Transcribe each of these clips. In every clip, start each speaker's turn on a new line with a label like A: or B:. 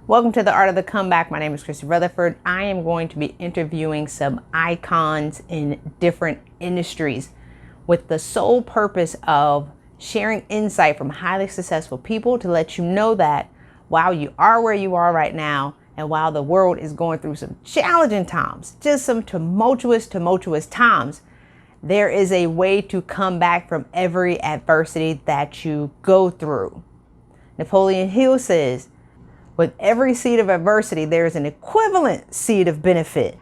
A: Welcome to the Art of the Comeback. My name is Christy Rutherford. I am going to be interviewing some icons in different industries with the sole purpose of sharing insight from highly successful people to let you know that while you are where you are right now, and while the world is going through some challenging times, just some tumultuous times, there is a way to come back from every adversity that you go through. Napoleon Hill says, with every seed of adversity, there is an equivalent seed of benefit.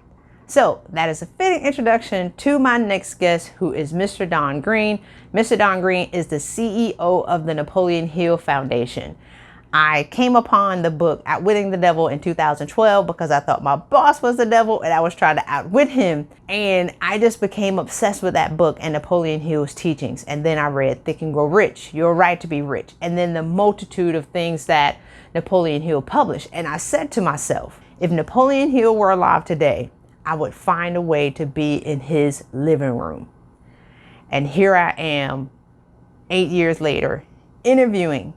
A: So that is a fitting introduction to my next guest, who is Mr. Don Green. Mr. Don Green is the CEO of the Napoleon Hill Foundation. I came upon the book Outwitting the Devil in 2012 because I thought my boss was the devil and I was trying to outwit him. And I just became obsessed with that book and Napoleon Hill's teachings. And then I read Think and Grow Rich, Your Right to Be Rich. And then the multitude of things that Napoleon Hill published. And I said to myself, if Napoleon Hill were alive today, I would find a way to be in his living room. And here I am, 8 years later, interviewing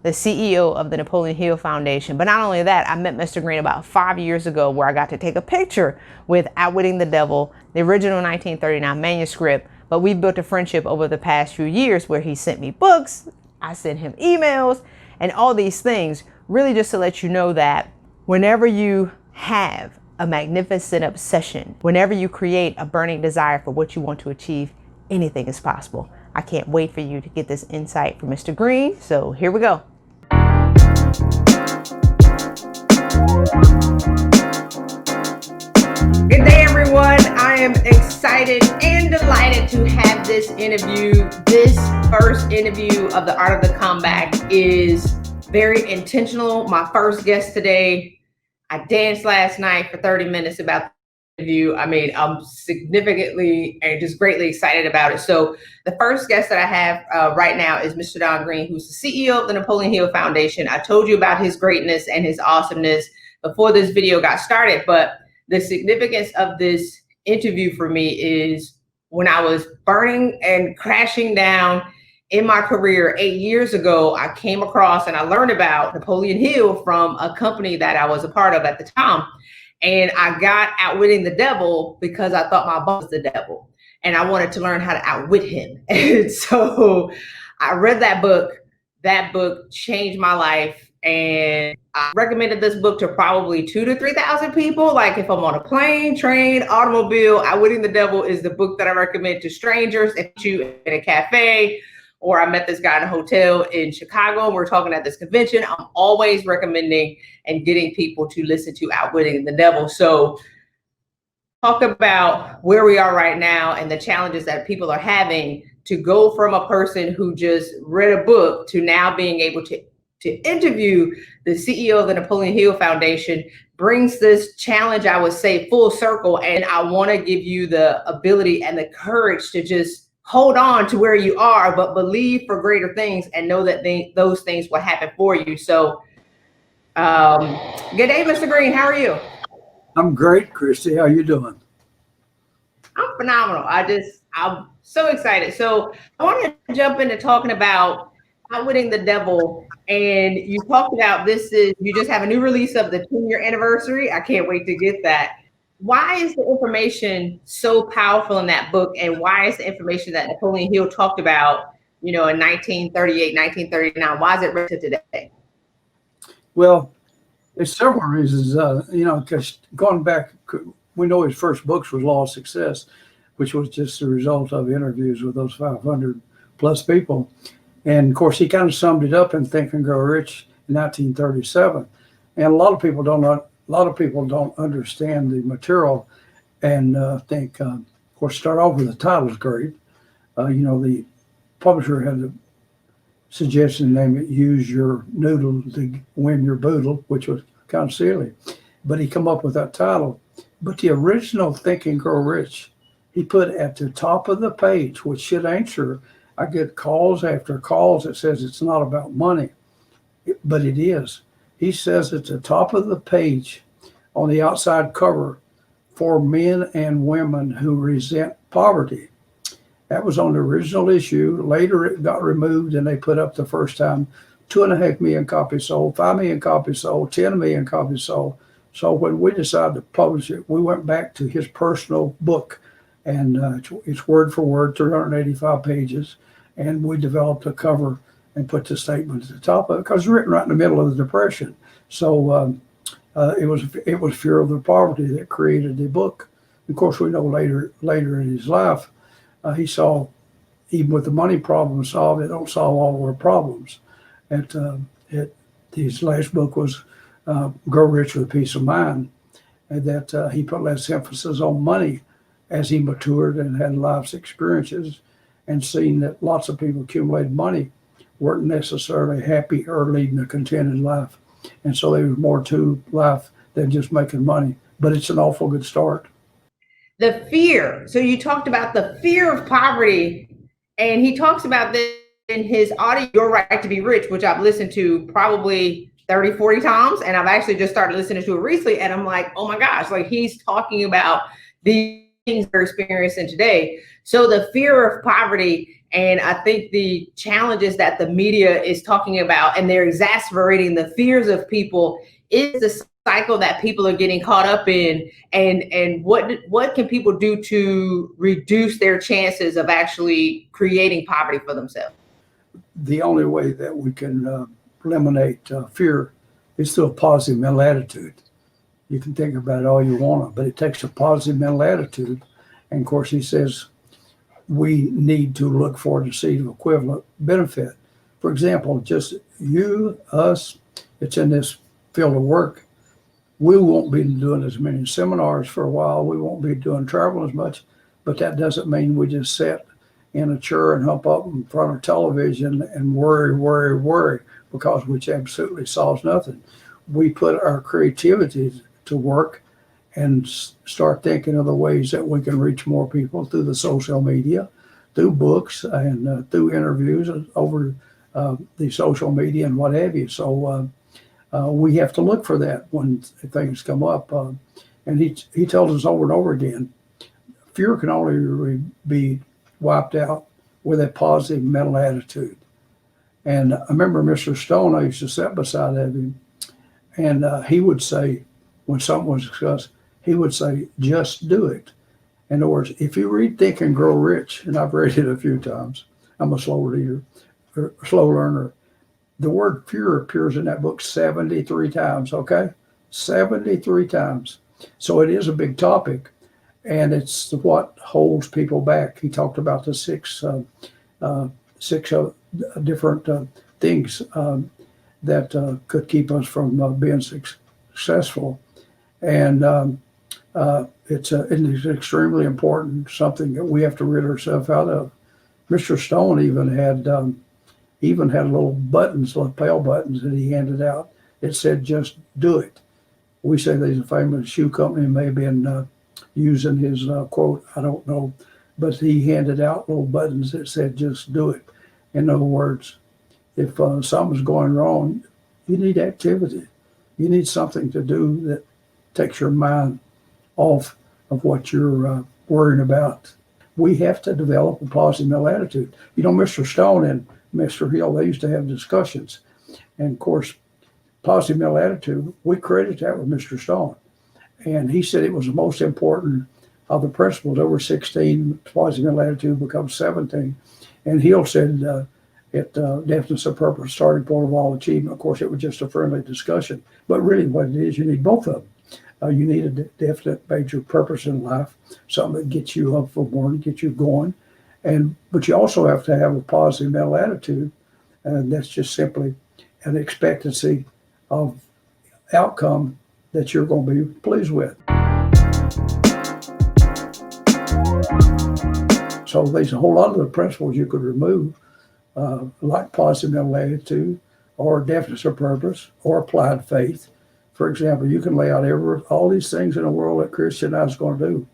A: the CEO of the Napoleon Hill Foundation. But not only that, I met Mr. Green about 5 years ago, where I got to take a picture with Outwitting the Devil, the original 1939 manuscript. But we built a friendship over the past few years where he sent me books, I sent him emails, and all these things, really just to let you know that whenever you have a magnificent obsession, whenever you create a burning desire for what you want to achieve, anything is possible. I can't wait for you to get this insight from Mr. Green. So here we go. Good day, everyone. I am excited and delighted to have this interview. This first interview of the Art of the Comeback is very intentional. My first guest today, I danced last night for 30 minutes about the interview. I mean, I'm significantly and just greatly excited about it. So the first guest that I have right now is Mr. Don Green, who's the CEO of the Napoleon Hill Foundation. I told you about his greatness and his awesomeness before this video got started, but the significance of this interview for me is when I was burning and crashing down in my career 8 years ago, I came across and I learned about Napoleon Hill from a company that I was a part of at the time. And I got Outwitting the Devil because I thought my boss was the devil and I wanted to learn how to outwit him. And so I read that book. That book changed my life. And I recommended this book to probably 2,000 to 3,000 people. Like if I'm on a plane, train, automobile, Outwitting the Devil is the book that I recommend to strangers. If you in a cafe, or I met this guy in a hotel in Chicago and we're talking at this convention, I'm always recommending and getting people to listen to Outwitting the Devil. So talk about where we are right now and the challenges that people are having to go from a person who just read a book to now being able to interview the CEO of the Napoleon Hill Foundation brings this challenge, I would say, full circle. And I want to give you the ability and the courage to just hold on to where you are, but believe for greater things and know that those things will happen for you. So good day, Mr. Green. How are you?
B: I'm great, Christy. How you doing?
A: I'm phenomenal. I'm so excited. So I want to jump into talking about Outwitting the Devil. And you talked about you just have a new release of the 10-year anniversary. I can't wait to get that. Why is the information so powerful in that book? And why is the information that Napoleon Hill talked about, in 1938, 1939, why is it relevant today?
B: Well, there's several reasons, because going back, we know his first books was Law of Success, which was just a result of interviews with those 500 plus people. And of course, he kind of summed it up in Think and Grow Rich in 1937. And a lot of people don't understand the material and think, of course, start off with the title's great. The publisher had a suggestion to name it Use Your Noodle to Win Your Boodle, which was kind of silly. But he come up with that title. But the original Think and Grow Rich, he put at the top of the page, which should answer. I get calls after calls that says it's not about money, but it is. He says at the top of the page on the outside cover, for men and women who resent poverty. That was on the original issue. Later it got removed and they put up the first time 2.5 million copies sold, 5 million copies sold, 10 million copies sold. So when we decided to publish it, we went back to his personal book, and it's word for word, 385 pages, and we developed a cover and put the statement at the top of it because it's written right in the middle of the Depression. So it was fear of the poverty that created the book. Of course, we know later in his life, he saw, even with the money problem solved, it don't solve all our problems. His last book was Grow Rich with Peace of Mind, and that he put less emphasis on money as he matured and had life's experiences, and seen that lots of people accumulated money weren't necessarily happy or leading a contented life. And so there was more to life than just making money, but it's an awful good start.
A: The fear. So you talked about the fear of poverty, and he talks about this in his audio, Your Right to Be Rich, which I've listened to probably 30, 40 times. And I've actually just started listening to it recently. And I'm like, oh my gosh, like he's talking about the things we're experiencing today. So the fear of poverty, and I think the challenges that the media is talking about, and they're exacerbating the fears of people, is the cycle that people are getting caught up in, and what can people do to reduce their chances of actually creating poverty for themselves?
B: The only way that we can eliminate fear is through a positive mental attitude. You can think about it all you want, but it takes a positive mental attitude. And of course, he says we need to look for the seed of equivalent benefit. For example, just you, us, it's in this field of work. We won't be doing as many seminars for a while. We won't be doing travel as much, but that doesn't mean we just sit in a chair and hump up in front of television and worry, which absolutely solves nothing. We put our creativity to work and start thinking of the ways that we can reach more people through the social media, through books, and through interviews over the social media and what have you. So we have to look for that when things come up. And he tells us over and over again, fear can only be wiped out with a positive mental attitude. And I remember Mr. Stone, I used to sit beside him, and he would say, when something was discussed, he would say, just do it. In other words, if you read Think and Grow Rich, and I've read it a few times, I'm a slow reader, or slow learner, the word fear appears in that book 73 times, okay? 73 times. So it is a big topic, and it's what holds people back. He talked about the six different things that could keep us from being successful. And it's extremely important, something that we have to rid ourselves out of. Mr. Stone even had little buttons, lapel buttons that he handed out. It said, just do it. We say there's a famous shoe company may have been using his quote, I don't know, but he handed out little buttons that said, just do it. In other words, if something's going wrong, you need activity. You need something to do that takes your mind off of what you're worrying about. We have to develop a positive mental attitude. You know, Mr. Stone and Mr. Hill, they used to have discussions. And of course, positive mental attitude, we credit that with Mr. Stone. And he said it was the most important of the principles. Over 16, positive mental attitude becomes 17. And Hill said definiteness of purpose, starting point of all achievement. Of course, it was just a friendly discussion. But really what it is, you need both of them. You need a definite major purpose in life, something that gets you up for the morning, gets you going. But you also have to have a positive mental attitude, and that's just simply an expectancy of outcome that you're going to be pleased with. So there's a whole lot of the principles you could remove, like positive mental attitude, or definiteness of purpose, or applied faith. For example, you can lay out all these things in the world that Christianized is going to do.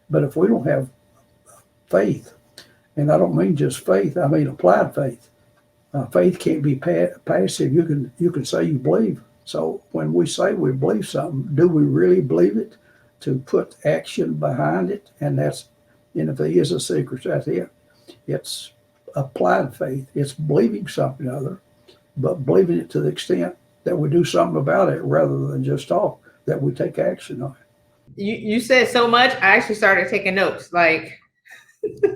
B: But if we don't have faith, and I don't mean just faith, I mean applied faith. Faith can't be passive. You can say you believe. So when we say we believe something, do we really believe it? To put action behind it, and if there is a secret, that's it. It's applied faith. It's believing something other, but believing it to the extent that we do something about it rather than just talk, that we take action on it.
A: You said so much, I actually started taking notes, like,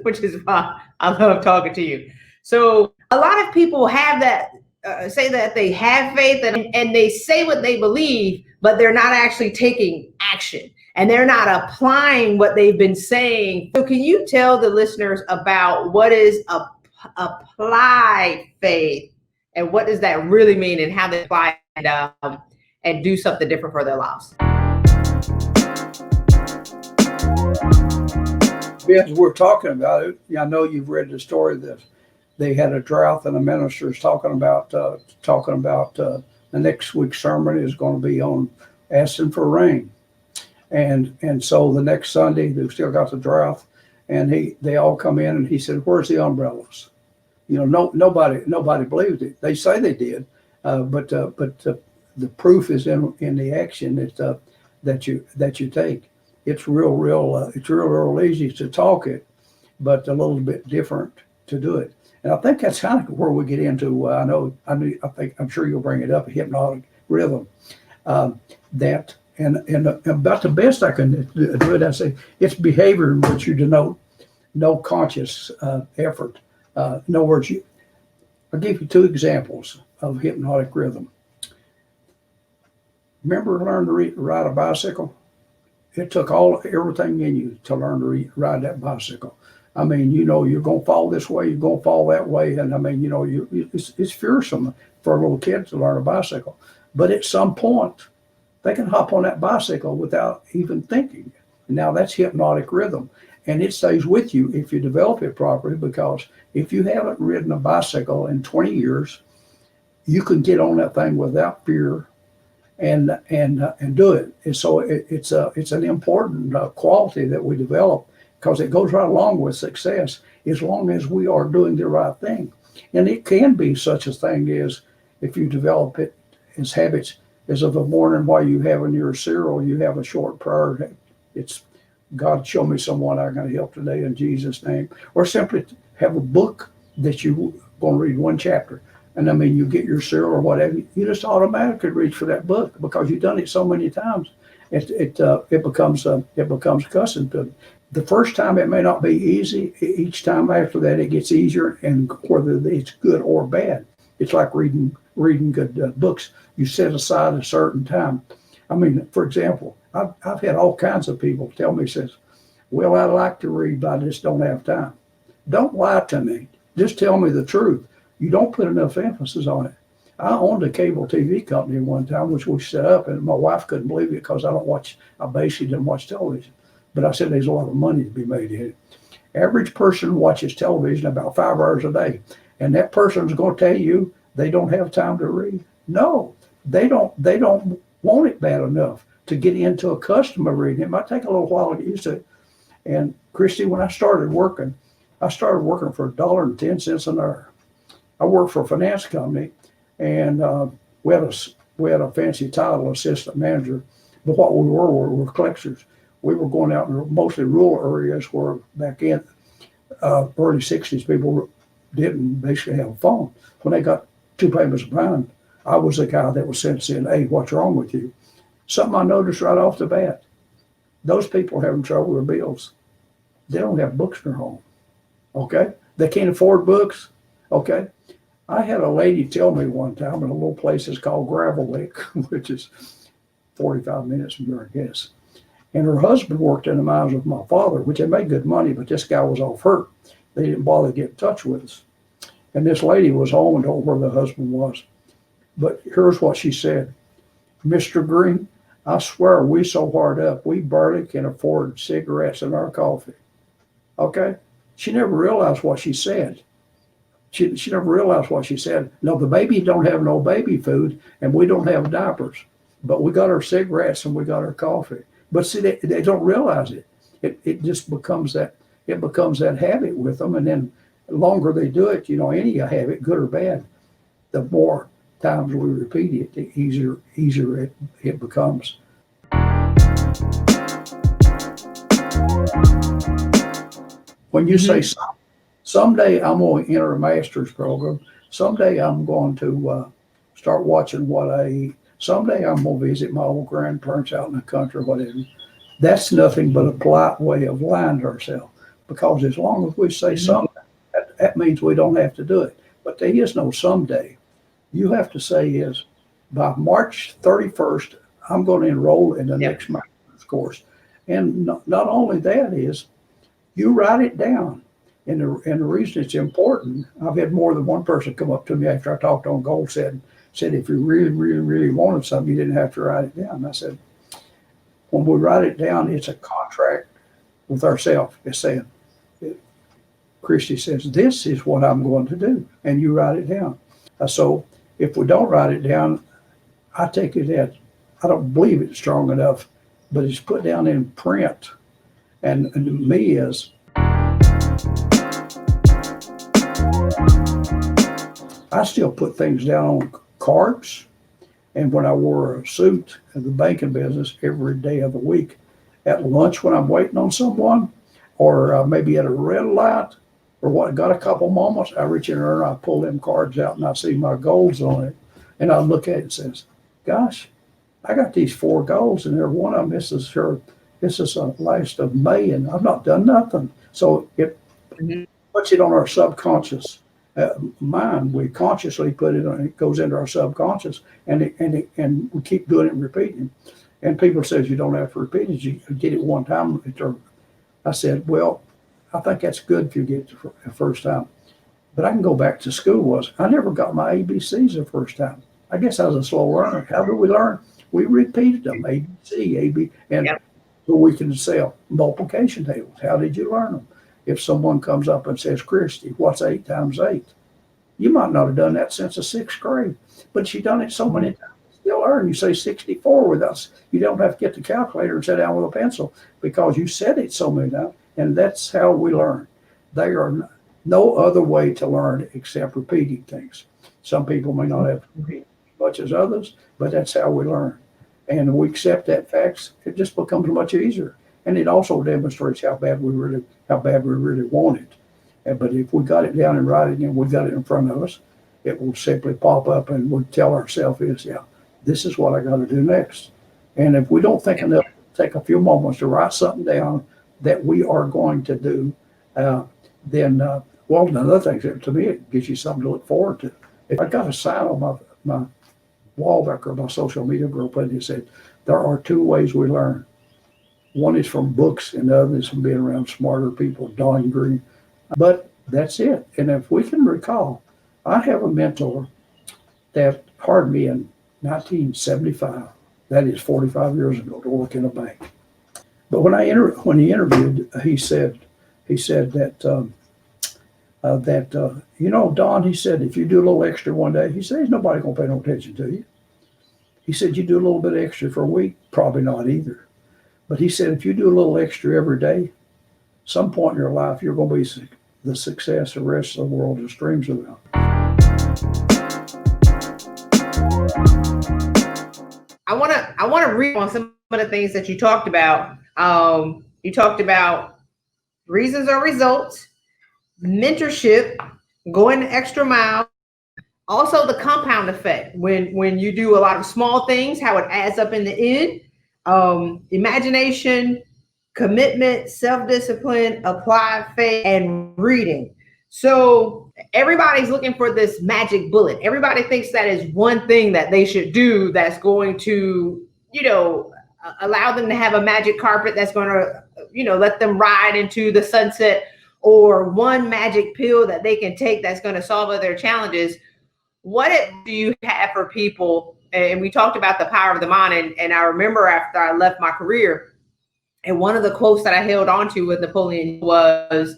A: which is why I love talking to you. So a lot of people have that, say that they have faith and they say what they believe, but they're not actually taking action and they're not applying what they've been saying. So can you tell the listeners about what is applied faith and what does that really mean and how they apply and do something different for their lives?
B: As we're talking about it, I know you've read the story that they had a drought, and the minister's talking about the next week's sermon is going to be on asking for rain, and so the next Sunday they've still got the drought, and they all come in, and he said, "Where's the umbrellas?" Nobody believed it. They say they did, but the proof is in the action that you take. It's real easy to talk it, but a little bit different to do it. And I think that's kind of where we get into. I'm sure you'll bring it up. Hypnotic rhythm. That and about the best I can do it. I say it's behavior in which you denote no conscious effort. In other words, I'll give you two examples of hypnotic rhythm. Remember, learn to ride a bicycle. It took everything in you to learn to ride that bicycle. I mean, you're going to fall this way, you're going to fall that way. And I mean, it's fearsome for a little kid to learn a bicycle. But at some point, they can hop on that bicycle without even thinking. And now that's hypnotic rhythm. And it stays with you if you develop it properly, because if you haven't ridden a bicycle in 20 years, you can get on that thing without fear and do it. And so it's an important quality that we develop, because it goes right along with success as long as we are doing the right thing. And it can be such a thing as, if you develop it as habits, as of the morning while you having your cereal, you have a short prayer. It's, "God, show me someone I'm going to help today in Jesus' name." Or simply have a book that you're going to read one chapter. And I mean, you get your cereal or whatever, you just automatically reach for that book because you've done it so many times. It becomes accustomed to it. The first time it may not be easy. Each time after that, it gets easier, and whether it's good or bad, it's like reading good books. You set aside a certain time. I mean, for example, I've had all kinds of people tell me, says, "Well, I like to read, but I just don't have time." Don't lie to me. Just tell me the truth. You don't put enough emphasis on it. I owned a cable TV company one time, which we set up, and my wife couldn't believe it because I basically didn't watch television. But I said there's a lot of money to be made in it. Average person watches television about 5 hours a day, and that person's going to tell you they don't have time to read. No, they don't want it bad enough to get into a custom of reading. It might take a little while to get used to it. And Christy, when I started working for $1.10 an hour. I worked for a finance company, and we had a fancy title, assistant manager, but what we were collectors. We were going out in mostly rural areas where back in early 60s, people didn't basically have a phone. When they got 2 payments behind, I was the guy that was sent in, "Hey, what's wrong with you?" Something I noticed right off the bat. Those people having trouble with their bills. They don't have books in their home. Okay? They can't afford books. Okay? I had a lady tell me one time in a little place that's called Gravel Lake, which is 45 minutes from here, I guess. And her husband worked in the mines with my father, which they made good money, but this guy was off hurt. They didn't bother to get in touch with us. And this lady was home and told where the husband was. But here's what she said. "Mr. Green, I swear we so hard up, we barely can afford cigarettes and our coffee." Okay? She never realized what she said. She never realized what she said. No, the baby don't have no baby food, and we don't have diapers, but we got our cigarettes and we got our coffee. But see, they don't realize it. It just becomes that habit with them, and then the longer they do it, any habit, good or bad, the more times we repeat it, the easier it becomes. When you say someday I'm going to enter a master's program, Someday I'm going to start watching what I eat. Someday I'm going to visit my old grandparents out in the country or whatever. That's nothing but a polite way of lying to ourselves. Because as long as we say someday, that means we don't have to do it. But there is no someday. You have to say is, by March 31st, I'm going to enroll in the next mindfulness course. And not only that is, you write it down. And the reason it's important, I've had more than one person come up to me after I talked on goal setting, said if you really, really, really wanted something, you didn't have to write it down. And I said, when we write it down, it's a contract with ourselves. It's saying, Christy says, this is what I'm going to do. And you write it down. So if we don't write it down, I take it as, I don't believe it's strong enough, but it's put down in print. And to me is, I still put things down on cards. And when I wore a suit in the banking business every day of the week, at lunch when I'm waiting on someone, or maybe at a red light, or what, got a couple moments, I reach in there and I pull them cards out and I see my goals on it. And I look at it and says, gosh, I got these 4 goals and every one of them, this is last of May and I've not done nothing. So it puts it on our subconscious mind. We consciously put it on, it goes into our subconscious and we keep doing it and repeating. And people says you don't have to repeat it. You did it one time. I said, well, I think that's good if you get it the first time. But I can go back to school. I never got my ABCs the first time. I guess I was a slow learner. How do we learn? We repeated them, ABC, AB, and so we can sell multiplication tables. How did you learn them? If someone comes up and says, Christy, what's 8 times 8? You might not have done that since the 6th grade, but you've done it so many times. You learn. You say 64 with us. You don't have to get the calculator and sit down with a pencil because you said it so many times. And that's how we learn. There are no other way to learn except repeating things. Some people may not have to repeat as much as others, but that's how we learn. And we accept that facts, it just becomes much easier. And it also demonstrates how bad we really want it. But if we got it down and write it and we got it in front of us, it will simply pop up and we'll tell ourselves this is what I got to do next. And if we don't think enough, take a few moments to write something down that we are going to do, then another thing, to me, it gives you something to look forward to. If I got a sign on my wall back or my social media group, and it said, there are 2 ways we learn. One is from books and the other is from being around smarter people, Don Green. But that's it. And if we can recall, I have a mentor that hired me in 1975. That is 45 years ago to work in a bank. But when he interviewed, he said that Don, he said, if you do a little extra one day, he said, there's nobody going to pay no attention to you. He said, you do a little bit extra for a week, probably not either. But he said, if you do a little extra every day, some point in your life, you're going to be the success the rest of the world just dreams about.
A: I want to read on some of the things that you talked about. You talked about reasons or results, mentorship, going the extra mile, also the compound effect. When you do a lot of small things, how it adds up in the end. Imagination, commitment, self-discipline, applied faith, and reading. So everybody's looking for this magic bullet. Everybody thinks that is one thing that they should do that's going to, allow them to have a magic carpet that's going to, let them ride into the sunset, or one magic pill that they can take that's going to solve all their challenges. What do you have for people? And we talked about the power of the mind. And I remember after I left my career, and one of the quotes that I held on to with Napoleon was,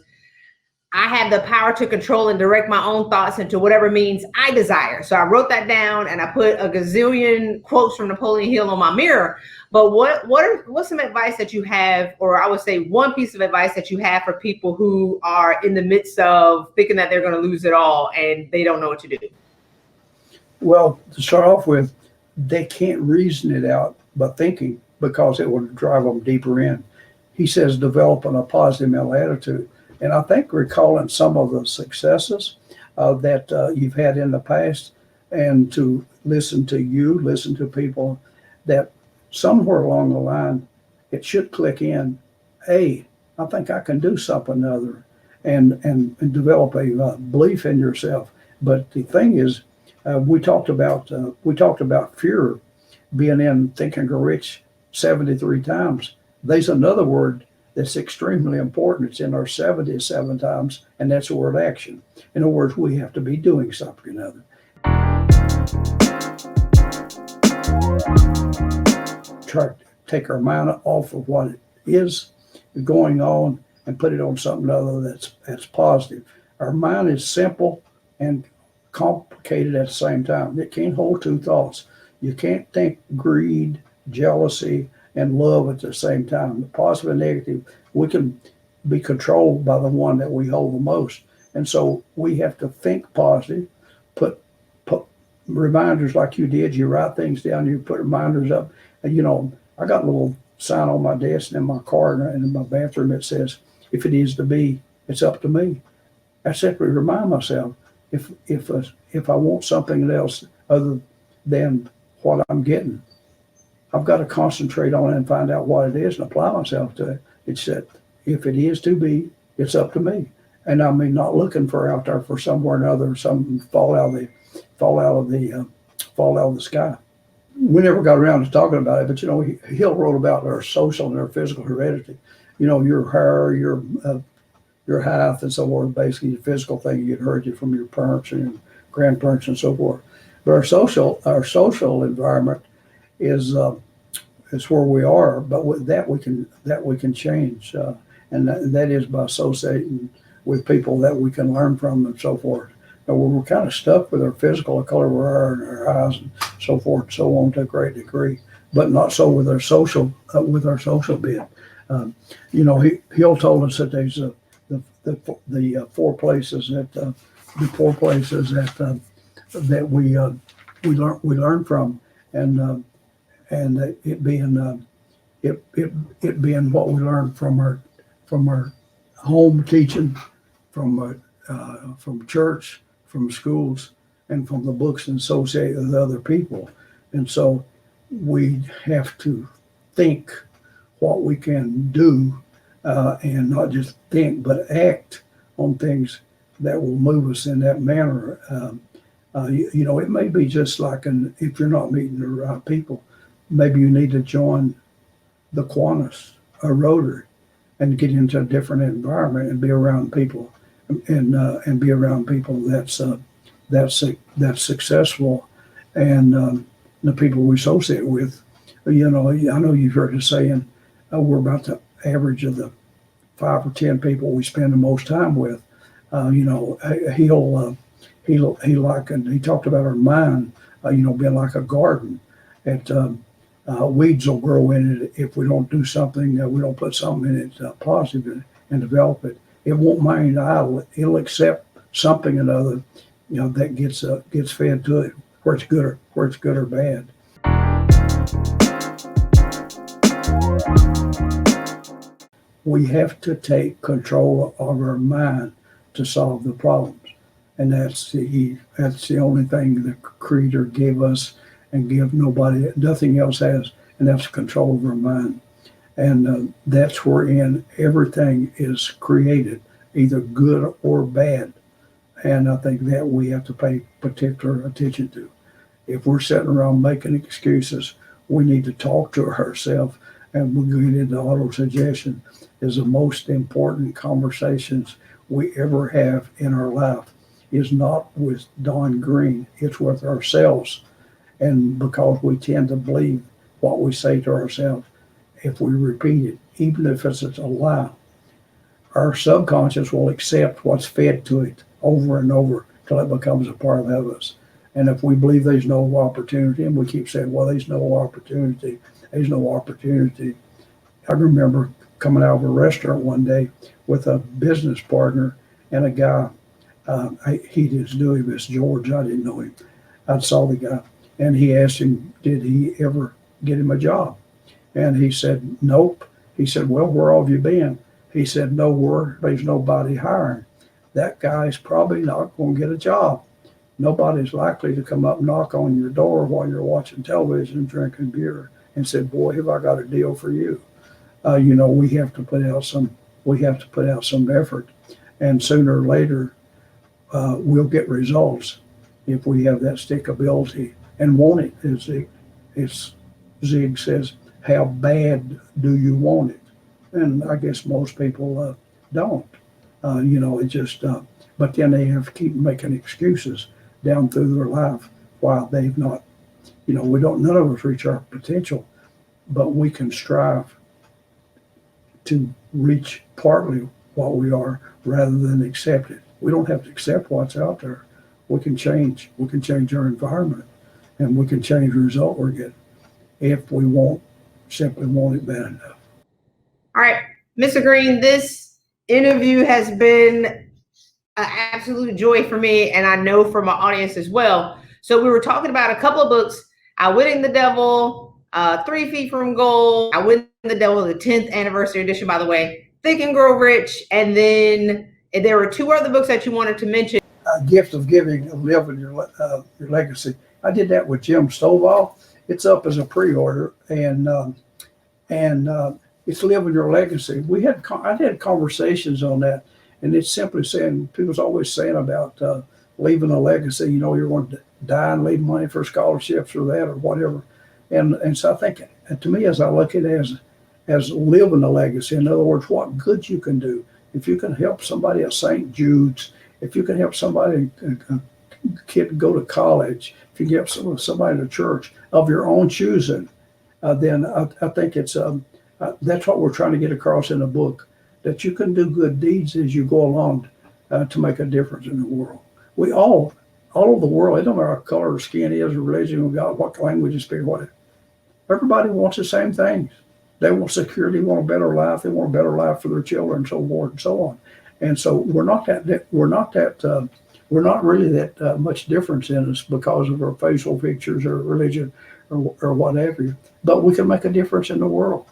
A: I have the power to control and direct my own thoughts into whatever means I desire. So I wrote that down and I put a gazillion quotes from Napoleon Hill on my mirror. But what's some advice that you have, or I would say one piece of advice that you have for people who are in the midst of thinking that they're going to lose it all and they don't know what to do?
B: Well, to start off with, they can't reason it out by thinking because it will drive them deeper in. He says developing a positive mental attitude. And I think recalling some of the successes, that you've had in the past, and to listen to people that somewhere along the line, it should click in, hey, I think I can do something other, and develop a belief in yourself. But the thing is, we talked about fear being in Think and Grow Rich 73 times. There's another word that's extremely important. It's in our 77 times, and that's the word action. In other words, we have to be doing something other. Try to take our mind off of what it is going on and put it on something other that's positive. Our mind is simple and complicated at the same time. It can't hold two thoughts. You can't think greed, jealousy, and love at the same time. The positive and negative, we can be controlled by the one that we hold the most. And so we have to think positive, put reminders like you did. You write things down, you put reminders up. And, I got a little sign on my desk and in my car and in my bathroom that says, if it is to be, it's up to me. I simply remind myself, if I want something else other than what I'm getting, I've got to concentrate on it and find out what it is and apply myself to it. It's that if it is to be, it's up to me. And I mean, not looking for out there for somewhere or another, something fall out of the sky. We never got around to talking about it, but Hill wrote about our social and our physical heredity. Your hair, your height, and so forth. Basically, the physical thing you'd heard you from your parents and your grandparents and so forth. But our social environment is where we are. But with that we can change, and that is by associating with people that we can learn from and so forth. But we're kind of stuck with our physical, the color of our hair and our eyes and so forth and so on to a great degree, but not so with our social bit. Hill told us that there's the four places that we learn from, and it being what we learn from our home teaching, from church, from schools, and from the books and associate with other people. And so we have to think what we can do, and not just think, but act on things that will move us in that manner. It may be just like if you're not meeting the right people, maybe you need to join the Kiwanis or Rotary and get into a different environment and be around people, and be around people that's successful, and the people we associate with. I know you've heard the saying, we're about the average of the 5 or 10 people we spend the most time with. He talked about our mind, being like a garden. Weeds will grow in it if we don't do something. We don't put something in it positive and develop it. It won't mind idle. It'll accept something or another, that gets fed to it, where it's good or bad. We have to take control of our mind to solve the problems, and that's the only thing the Creator gave us and nothing else has, and that's control of our mind. And that's wherein everything is created, either good or bad. And I think that we have to pay particular attention to. If we're sitting around making excuses, we need to talk to ourselves, and we'll get into autosuggestion is the most important conversations we ever have in our life. Is not with Don Green, it's with ourselves. And because we tend to believe what we say to ourselves, if we repeat it, even if it's a lie, our subconscious will accept what's fed to it over and over till it becomes a part of us. And if we believe there's no opportunity, and we keep saying, well, there's no opportunity. I remember coming out of a restaurant one day with a business partner and a guy. He just knew him as George. I didn't know him. I saw the guy, and he asked him, did he ever get him a job? And he said, nope. He said, well, where have you been? He said, nowhere. There's nobody hiring. that guy's probably not going to get a job. Nobody's likely to come up and knock on your door while you're watching television and drinking beer and say, "Boy, have I got a deal for you." We have to put out some effort, and sooner or later, we'll get results if we have that stickability and want it. As Zig says, how bad do you want it? And I guess most people don't. It just, but then they have to keep making excuses down through their life while they've not, none of us reach our potential, but we can strive to reach partly what we are rather than accept it. We don't have to accept what's out there. We can change our environment, and we can change the result we're getting if we simply want it bad enough.
A: All right, Mr. Green, this interview has been an absolute joy for me, and I know for my audience as well. So we were talking about a couple of books: Outwitting the Devil, 3 Feet from Gold, Outwitting the Devil, the 10th anniversary edition, by the way, Think and Grow Rich, and then there were 2 other books that you wanted to mention.
B: Gift of Giving, of Living Your Legacy. I did that with Jim Stovall. It's up as a pre-order, and it's Living Your Legacy. I had conversations on that, and it's simply saying, people's always saying about leaving a legacy. You're going to die and leave money for scholarships or that or whatever. And so I think, to me, as I look at it as living a legacy, in other words, what good you can do. If you can help somebody at St. Jude's, if you can help somebody, a kid go to college, if you can help somebody to church of your own choosing, then I think it's that's what we're trying to get across in the book, that you can do good deeds as you go along to make a difference in the world. We all over the world, it don't matter what color or skin is, or religion, or God, what language you speak, whatever. Everybody wants the same things. They want security, want a better life. They want a better life for their children, so forth and so on. And so we're not really that much difference in us because of our facial features or religion or whatever. But we can make a difference in the world.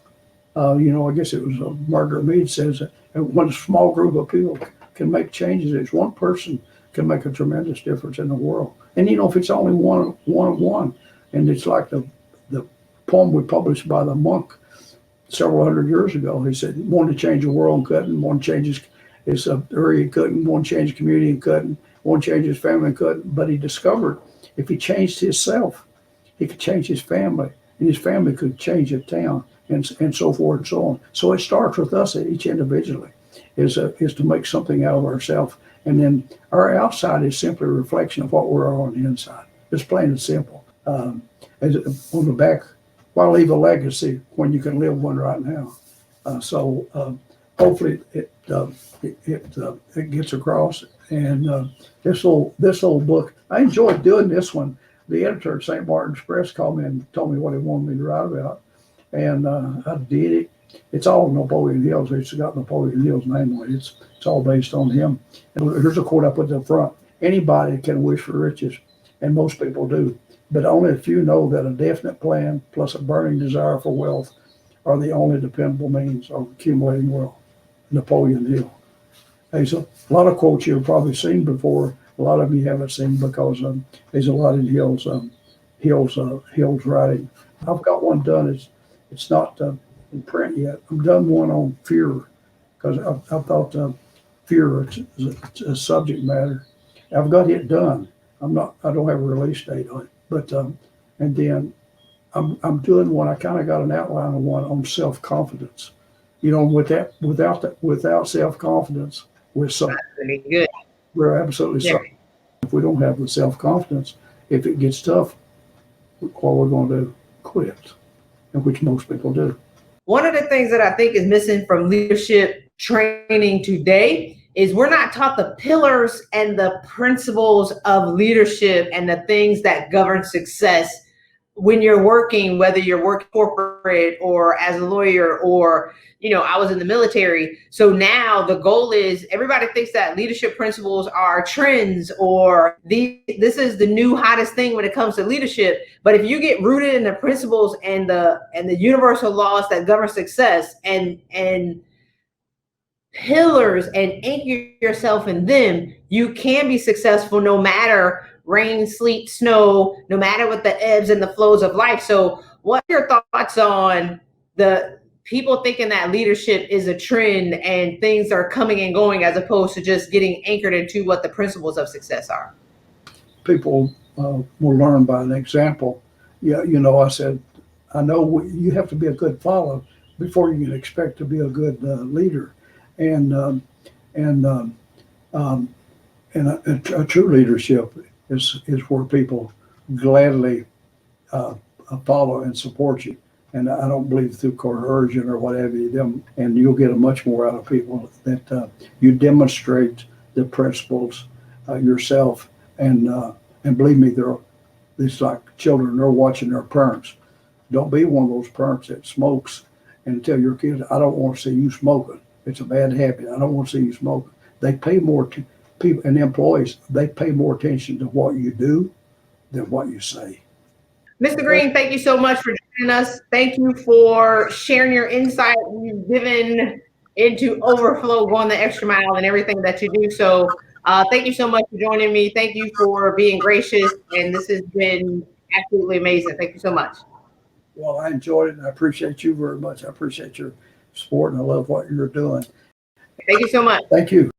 B: I guess it was Margaret Mead says that when a small group of people can make changes, it's one person can make a tremendous difference in the world. And if it's only one, and it's like the poem we published by the monk several hundred years ago. He said, "One to change the world and couldn't, one changes his area and couldn't, one change community and couldn't, one change his family and couldn't." But he discovered if he changed himself, he could change his family, and his family could change the town, and so forth and so on. So it starts with us each individually, is to make something out of ourselves, and then our outside is simply a reflection of what we're on the inside. It's plain and simple. As on the back, why leave a legacy when you can live one right now? So hopefully it gets across. And this old book, I enjoyed doing this one. The editor at St. Martin's Press called me and told me what he wanted me to write about, and I did it. It's all Napoleon Hill's. It's got Napoleon Hill's name on it. It's all based on him. And here's a quote I put at the front: "Anybody can wish for riches, and most people do. But only a few know that a definite plan plus a burning desire for wealth are the only dependable means of accumulating wealth." Napoleon Hill. There's a lot of quotes you've probably seen before. A lot of you haven't seen because there's a lot in Hill's writing. I've got one done. It's not in print yet. I've done one on fear because I thought fear is a subject matter. I've got it done. I don't have a release date on it. But and then I'm doing one. I kind of got an outline of one on self-confidence. Without self-confidence, we're sorry.
A: Really good.
B: We're absolutely sorry. If we don't have the self-confidence, if it gets tough, what we're going to do? Quit, and which most people do.
A: One of the things that I think is missing from leadership training today is we're not taught the pillars and the principles of leadership and the things that govern success when you're working, whether you're working corporate or as a lawyer or, I was in the military. So now the goal is everybody thinks that leadership principles are trends or this is the new hottest thing when it comes to leadership. But if you get rooted in the principles and the universal laws that govern success and pillars and anchor yourself in them, you can be successful no matter rain, sleet, snow, no matter what the ebbs and the flows of life. So what are your thoughts on the people thinking that leadership is a trend and things are coming and going as opposed to just getting anchored into what the principles of success are?
B: People will learn by an example. Yeah, you know, I said, I know you have to be a good follower before you can expect to be a good leader, and and um, um, and a true leadership is where people gladly uh, follow and support you. And I don't believe through coercion or whatever you them, and you'll get a much more out of people that you demonstrate the principles yourself, and believe me, it's like children, they're watching their parents. Don't be one of those parents that smokes and tell your kids, I don't want to see you smoking. It's a bad habit. I don't want to see you smoking. They pay more people and employees, they pay more attention to what you do than what you say.
A: Mr. Green, thank you so much for joining us. Thank you for sharing your insight. You've given into overflow, going the extra mile and everything that you do. So thank you so much for joining me. Thank you for being gracious. And this has been absolutely amazing. Thank you so much.
B: Well, I enjoyed it, and I appreciate you very much. I appreciate your support, and I love what you're doing.
A: Thank you so much.
B: Thank you.